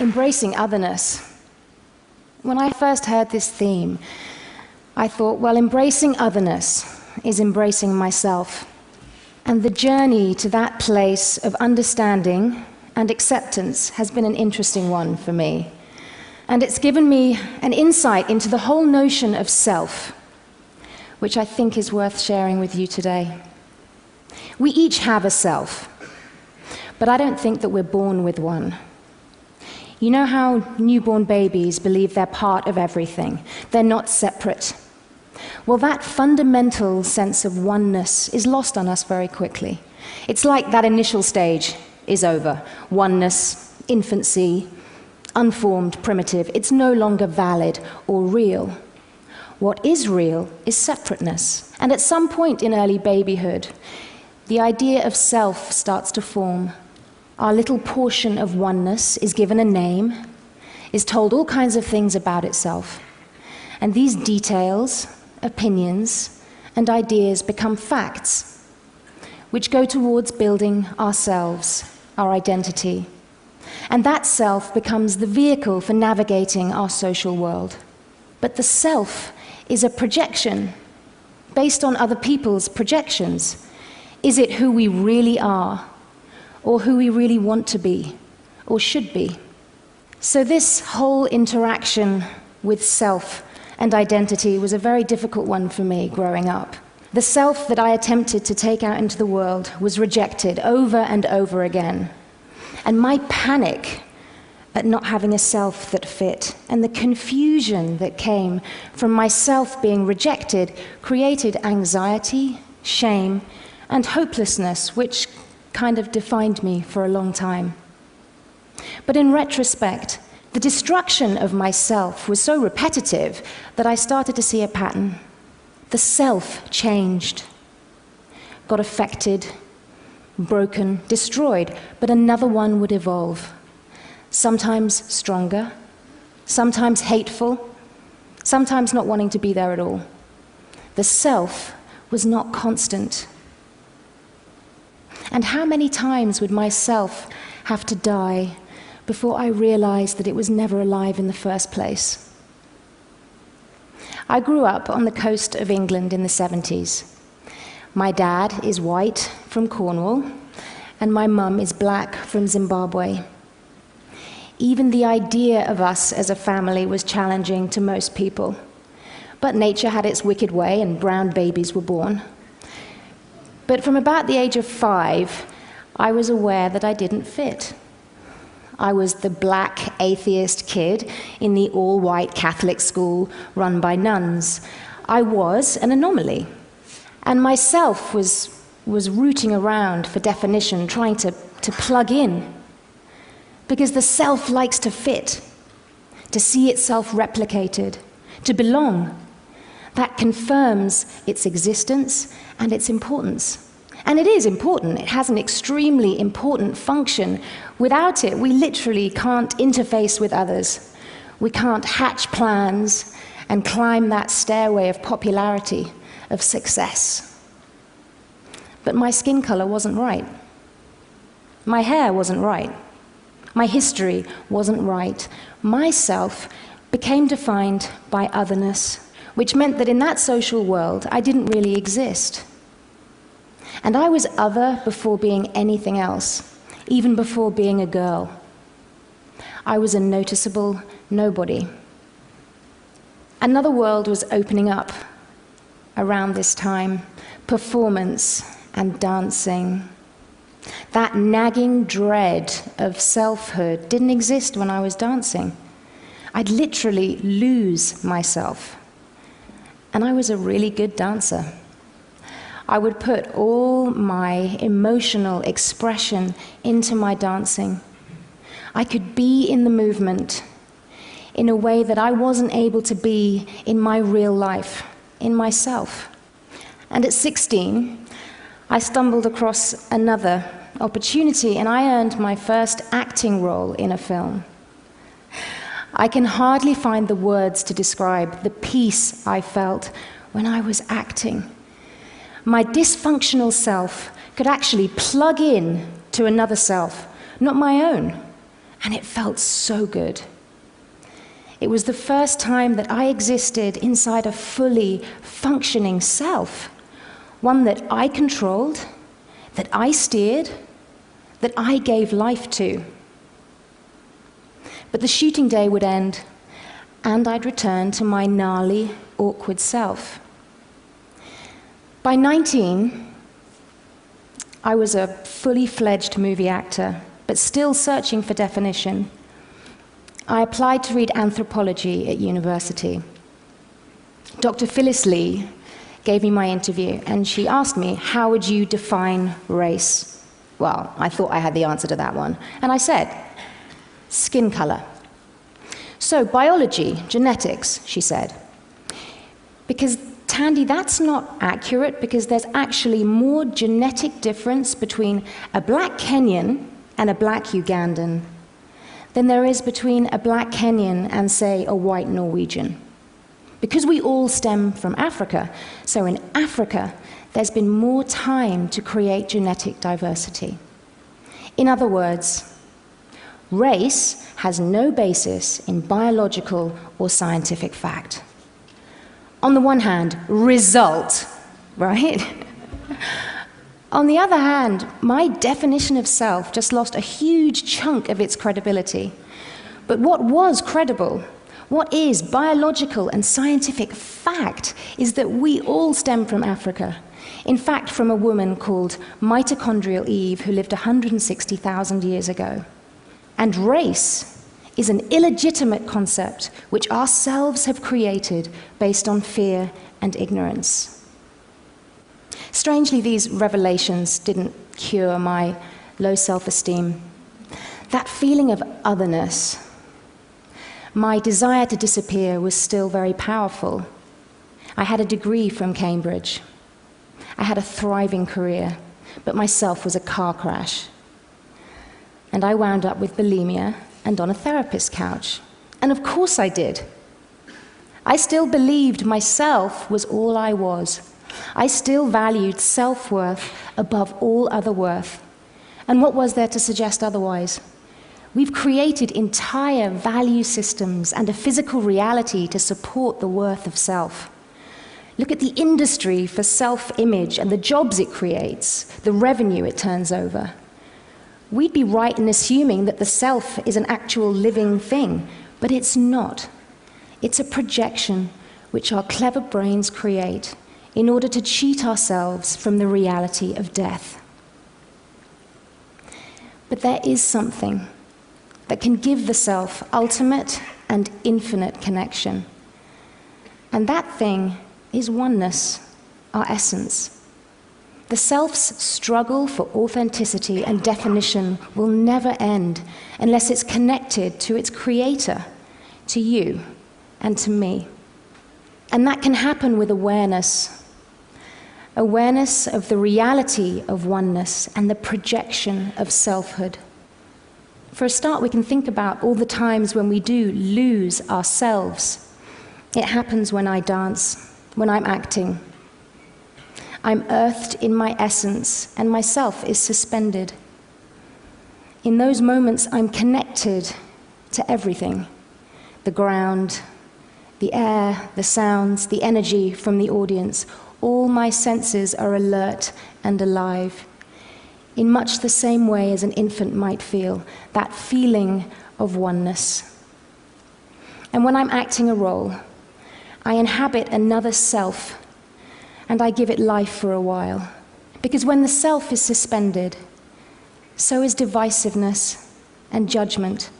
Embracing otherness. When I first heard this theme, I thought, well, embracing otherness is embracing myself. And the journey to that place of understanding and acceptance has been an interesting one for me. And it's given me an insight into the whole notion of self, which I think is worth sharing with you today. We each have a self, but I don't think that we're born with one. You know how newborn babies believe they're part of everything? They're not separate. Well, that fundamental sense of oneness is lost on us very quickly. It's like that initial stage is over. Oneness, infancy, unformed, primitive. It's no longer valid or real. What is real is separateness. And at some point in early babyhood, the idea of self starts to form. Our little portion of oneness is given a name, is told all kinds of things about itself. And these details, opinions, and ideas become facts, which go towards building ourselves, our identity. And that self becomes the vehicle for navigating our social world. But the self is a projection based on other people's projections. Is it who we really are? Or who we really want to be, or should be. So this whole interaction with self and identity was a very difficult one for me growing up. The self that I attempted to take out into the world was rejected over and over again. And my panic at not having a self that fit, and the confusion that came from myself being rejected, created anxiety, shame, and hopelessness, which kind of defined me for a long time. But in retrospect, the destruction of myself was so repetitive that I started to see a pattern. The self changed, got affected, broken, destroyed, but another one would evolve. Sometimes stronger, sometimes hateful, sometimes not wanting to be there at all. The self was not constant. And how many times would myself have to die before I realized that it was never alive in the first place? I grew up on the coast of England in the 70s. My dad is white from Cornwall, and my mum is black from Zimbabwe. Even the idea of us as a family was challenging to most people. But nature had its wicked way, and brown babies were born. But from about the age of 5, I was aware that I didn't fit. I was the black atheist kid in the all-white Catholic school run by nuns. I was an anomaly. And myself was rooting around for definition, trying to plug in. Because the self likes to fit, to see itself replicated, to belong. That confirms its existence and its importance. And it is important. It has an extremely important function. Without it, we literally can't interface with others. We can't hatch plans and climb that stairway of popularity, of success. But my skin color wasn't right. My hair wasn't right. My history wasn't right. Myself became defined by otherness, which meant that in that social world, I didn't really exist. And I was other before being anything else, even before being a girl. I was a noticeable nobody. Another world was opening up around this time: performance and dancing. That nagging dread of selfhood didn't exist when I was dancing. I'd literally lose myself. And I was a really good dancer. I would put all my emotional expression into my dancing. I could be in the movement in a way that I wasn't able to be in my real life, in myself. And at 16, I stumbled across another opportunity, and I earned my first acting role in a film. I can hardly find the words to describe the peace I felt when I was acting. My dysfunctional self could actually plug in to another self, not my own, and it felt so good. It was the first time that I existed inside a fully functioning self, one that I controlled, that I steered, that I gave life to. But the shooting day would end, and I'd return to my gnarly, awkward self. By 19, I was a fully fledged movie actor, but still searching for definition. I applied to read anthropology at university. Dr. Phyllis Lee gave me my interview, and she asked me, how would you define race? Well, I thought I had the answer to that one, and I said, skin color. So, biology, genetics, she said. Because, Thandie, that's not accurate, because there's actually more genetic difference between a black Kenyan and a black Ugandan than there is between a black Kenyan and, say, a white Norwegian. Because we all stem from Africa, so in Africa, there's been more time to create genetic diversity. In other words, race has no basis in biological or scientific fact. On the one hand, result, right? On the other hand, my definition of self just lost a huge chunk of its credibility. But what was credible, what is biological and scientific fact, is that we all stem from Africa. In fact, from a woman called mitochondrial Eve, who lived 160,000 years ago. And race is an illegitimate concept which ourselves have created based on fear and ignorance. Strangely, these revelations didn't cure my low self-esteem. That feeling of otherness, my desire to disappear, was still very powerful. I had a degree from Cambridge. I had a thriving career, but my self was a car crash. And I wound up with bulimia and on a therapist's couch. And of course I did. I still believed myself was all I was. I still valued self-worth above all other worth. And what was there to suggest otherwise? We've created entire value systems and a physical reality to support the worth of self. Look at the industry for self-image and the jobs it creates, the revenue it turns over. We'd be right in assuming that the self is an actual living thing, but it's not. It's a projection which our clever brains create in order to cheat ourselves from the reality of death. But there is something that can give the self ultimate and infinite connection. And that thing is oneness, our essence. The self's struggle for authenticity and definition will never end unless it's connected to its creator, to you and to me. And that can happen with awareness. Awareness of the reality of oneness and the projection of selfhood. For a start, we can think about all the times when we do lose ourselves. It happens when I dance, when I'm acting. I'm earthed in my essence, and myself is suspended. In those moments, I'm connected to everything. The ground, the air, the sounds, the energy from the audience. All my senses are alert and alive. In much the same way as an infant might feel, that feeling of oneness. And when I'm acting a role, I inhabit another self, and I give it life for a while. Because when the self is suspended, so is divisiveness and judgment.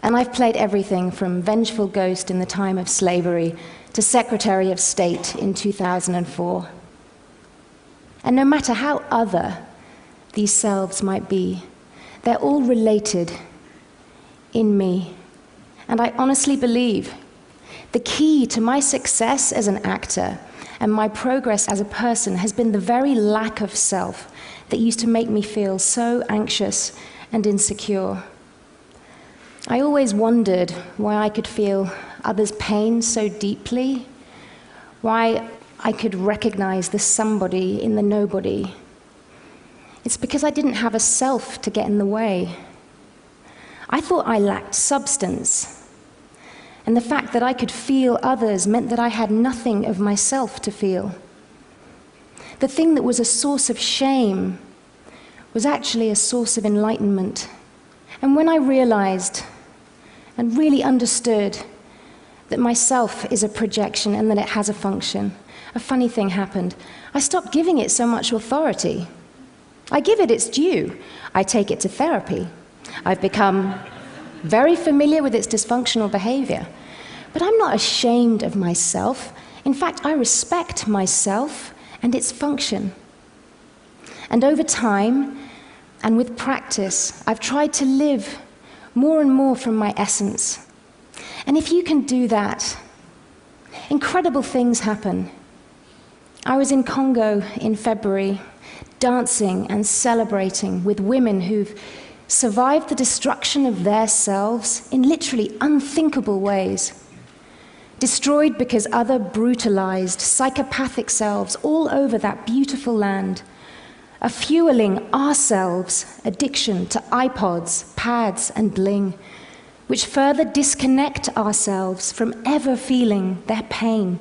And I've played everything from vengeful ghost in the time of slavery to Secretary of State in 2004. And no matter how other these selves might be, they're all related in me. And I honestly believe the key to my success as an actor and my progress as a person has been the very lack of self, that used to make me feel so anxious and insecure. I always wondered why I could feel others' pain so deeply, why I could recognize the somebody in the nobody. It's because I didn't have a self to get in the way. I thought I lacked substance, and the fact that I could feel others meant that I had nothing of myself to feel. The thing that was a source of shame was actually a source of enlightenment. And when I realized and really understood that myself is a projection and that it has a function, a funny thing happened. I stopped giving it so much authority. I give it its due. I take it to therapy. I've become very familiar with its dysfunctional behavior. But I'm not ashamed of myself. In fact, I respect myself and its function. And over time, and with practice, I've tried to live more and more from my essence. And if you can do that, incredible things happen. I was in Congo in February, dancing and celebrating with women who've survived the destruction of their selves in literally unthinkable ways. Destroyed because other brutalized, psychopathic selves all over that beautiful land are fueling ourselves' addiction to iPods, pads, and bling, which further disconnect ourselves from ever feeling their pain,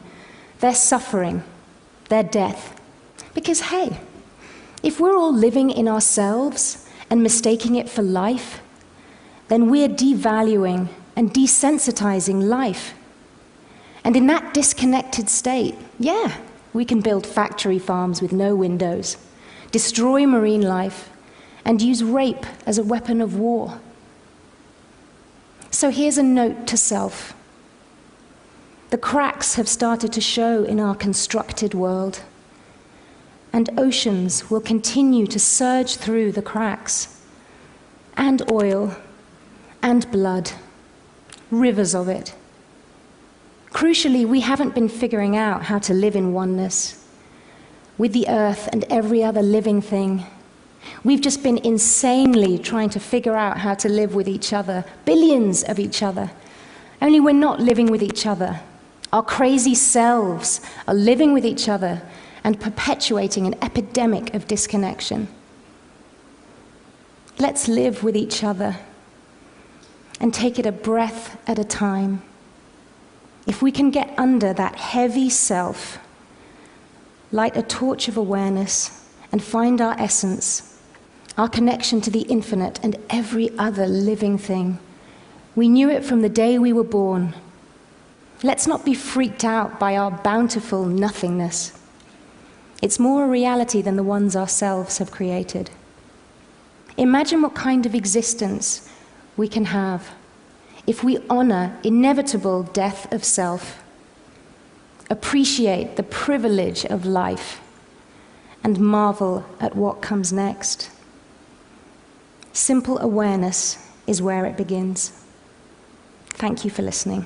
their suffering, their death. Because, hey, if we're all living in ourselves and mistaking it for life, then we're devaluing and desensitizing life. And in that disconnected state, yeah, we can build factory farms with no windows, destroy marine life, and use rape as a weapon of war. So here's a note to self. The cracks have started to show in our constructed world, and oceans will continue to surge through the cracks, and oil, and blood, rivers of it. Crucially, we haven't been figuring out how to live in oneness with the earth and every other living thing. We've just been insanely trying to figure out how to live with each other, billions of each other. Only we're not living with each other. Our crazy selves are living with each other and perpetuating an epidemic of disconnection. Let's live with each other and take it a breath at a time. If we can get under that heavy self, light a torch of awareness, and find our essence, our connection to the infinite and every other living thing. We knew it from the day we were born. Let's not be freaked out by our bountiful nothingness. It's more a reality than the ones ourselves have created. Imagine what kind of existence we can have if we honor inevitable death of self, appreciate the privilege of life, and marvel at what comes next. Simple awareness is where it begins. Thank you for listening.